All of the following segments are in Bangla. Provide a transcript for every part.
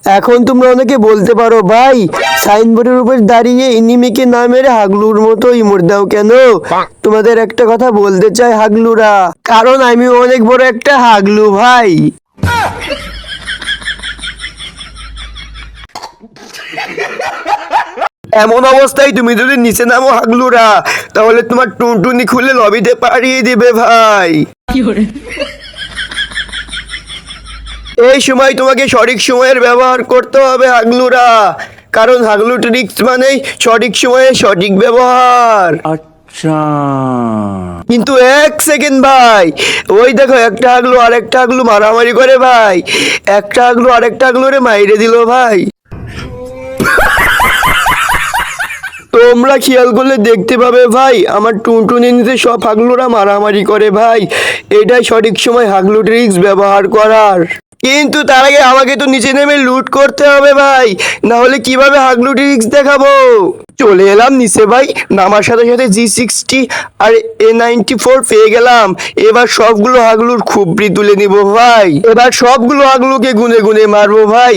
এখন তোমরা অনেকে বলতে পারো ভাই সাইনবোর্ডের উপর দাঁড়িয়ে ইনিমিকে না মেরে হাগলুর মতো ইমোট দাও কেন? তোমাদের একটা কথা বলতে চাই হাগলুরা, কারণ আমি অনেক বড় একটা হাগলু ভাই। এমন অবস্থায় তুমি যদি নিচে নামো হাগলুরা, তাহলে তোমার টুনটুনি খুলে লবিতে পাঠিয়ে দিবে ভাই। এই সময় তোমাকে সঠিক সময়ের ব্যবহার করতে হবে হাগলুরা, কারণ হাগলু ট্রিক্স মানেই সঠিক সময়ে সঠিক ব্যবহার। আচ্ছা, কিন্তু এক সেকেন্ড ভাই, ওই দেখো একটা হাগলু আরেকটা হাগলু মারামারি করে ভাই, একটা হাগলু আরেকটা হাগলুরে মাইরে দিল ভাই। তোমরা খেয়াল করলে দেখতে পাবে ভাই, আমার টুনটুনি নিতে সব হাগলুরা মারামারি করে ভাই। এটাই সঠিক সময় হাগলু ট্রিক্স ব্যবহার করার। কিন্তু তার আগে আমাকে তো নিচে নেমে লুট করতে হবে ভাই, না হলে কিভাবে হাগলু ট্রিক্স দেখাবো। চলে এলাম নিচে ভাই, নামার সাথে সাথে G60 আর A94 পেয়ে গেলাম। এবার সবগুলো হাগলুর খুবরি তুলে নিব ভাই। এবার সবগুলো হাগলুকে গুনে গুনে মারবো ভাই,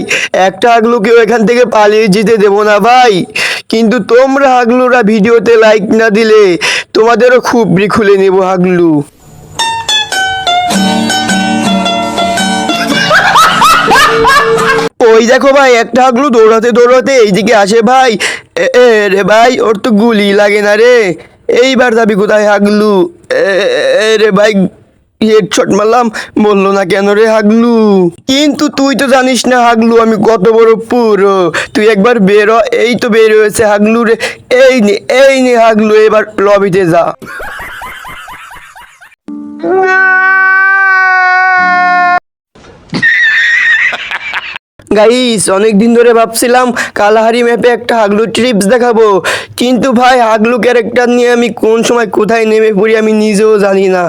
একটা হাগলুকে এখান থেকে পালিয়ে যেতে দেবো না ভাই। কিন্তু তোমরা হাগলুরা ভিডিওতে লাইক না দিলে তোমাদেরও খুবরি খুলে নিব হাগলু। ওই দেখো ভাই একটা হাগলু দৌড়াতে দৌড়াতে এইদিকে আসে ভাই। রে ভাই, ওর তো গুলি লাগে না রে। এইবার যাবি কোথায় হাগলু? রে ভাই, হেডশট মারলাম, বললো না কেন রে হাগলু? কিন্তু তুই তো জানিস না হাগলু আমি কত বড় পুরো। তুই একবার বের হ, এই তো বের হয়েছে হাগলু রে। এই নে হাগলু, এবার লবিতে যা। গাইস, অনেকদিন ধরে ভাবছিলাম কালাহারি ম্যাপে একটা হাগলু ট্রিপস দেখাবো, কিন্তু ভাই হাগলু ক্যারেক্টার নিয়ে আমি কোন সময় কোথায় নেমে পড়ি আমি নিজেও জানি না।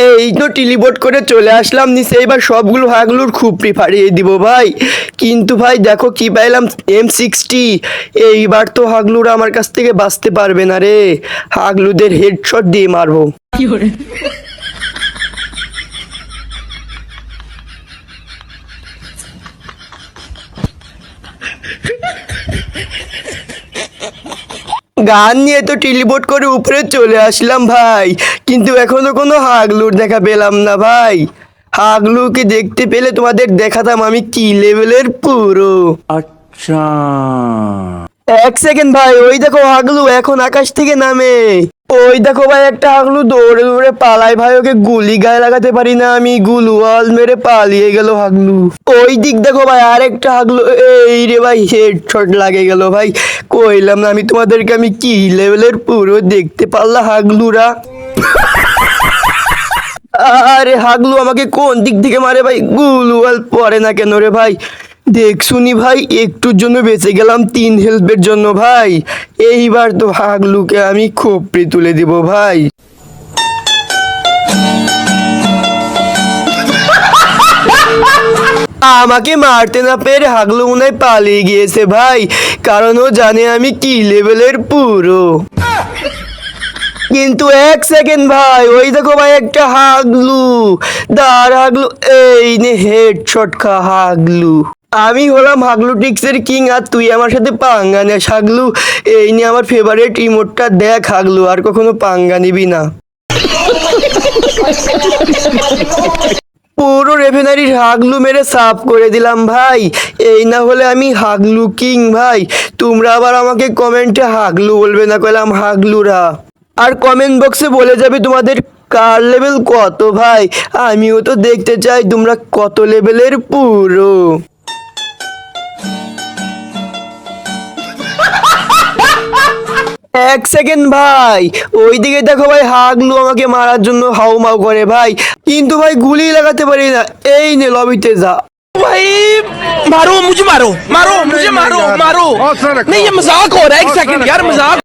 এই তো টেলিপোর্ট করে চলে আসলাম নিচে, এবার সবগুলো হাগলুর খুপড়ি ফাড়িয়ে দিব ভাই। কিন্তু ভাই দেখো কি পাইলাম, M60। এইবার তো হাগলুরা আমার কাছ থেকে বাঁচতে পারবে না রে, হাগলুদের হেডশট দিয়ে মারবো। গান নিয়ে তো টেলিপোর্ট করে উপরে চলে আসলাম ভাই, কিন্তু এখনো কোনো হাগলুর দেখা পেলাম না ভাই। হাগলুকে দেখতে পেলে তোমাদের দেখাতাম আমি কি লেভেলের পুরো। আচ্ছা, এক সেকেন্ড ভাই, ওই দেখো হাগলু এখন আকাশ থেকে নামে। ওই দেখো ভাই একটা হাগলু দৌড়ে দৌড়ে পালায় ভাই, ওকে গুলি গায়ে লাগাতে পারি না আমি, গুলওয়াল মেরে পালিয়ে গেল হাগলু। ওই দিক দেখো ভাই আরেকটা হাগলু, এই রে ভাই হেডশট লাগে গেল ভাই। কইলাম না আমি তোমাদেরকে আমি কি লেভেলের পুরো, দেখতে পারলা হাগলুরা? আরে হাগলু আমাকে কোন দিক থেকে মারে ভাই, গুলওয়াল পড়ে না কেন রে ভাই? দেখছুনি ভাই, একটুর জন্য বেঁচে গেলাম 3 হেল্পের জন্য ভাই। এইবার তো হাগলুকে আমি খোপড়ি তুলে দিব ভাই। আমাকে মারতে না পেরে হাগলু মনে হয় পালিয়ে গিয়েছে ভাই, কারণ ও জানে আমি কি লেভেলের পুরো। কিন্তু এক সেকেন্ড ভাই, ওই দেখো ভাই একটা হাগলু, দাঁড় হাগলু, এই নে হেডশট খা হাগলু। আমি হলাম হাগলু ট্রিক্সের কিং, আর তুই আমার সাথে পাঙ্গা নেস হাগলু। এই নিয়ে আমার ফেভারিট ইমোটটা দেখ হাগলু, আর কখনো পাঙ্গা নিবি না। পুরো রেফিনারির হাগলু মেরে সাফ করে দিলাম ভাই। এই না হলে আমি হাগলু কিং ভাই। তোমরা আবার আমাকে কমেন্টে হাগলু বলবে না, কইলাম হাগলুরা। আর কমেন্ট বক্সে বলে যাবে তোমাদের কার লেভেল কত ভাই, আমিও তো দেখতে চাই তোমরা কত লেভেলের পুরো। এক সেকেন্ড ভাই, ওইদিকে দেখো ভাই হাগলু আমাকে মারার জন্য হাউমাউ করে ভাই, কিন্তু ভাই গুলি লাগাতে পারি না। এই নে লবিতে যা भाई। मारो मुझे, मारो मारो मुझे, मारो मारो। नहीं ये मजाक हो रहा है, एक सेकंड यार, मजाक।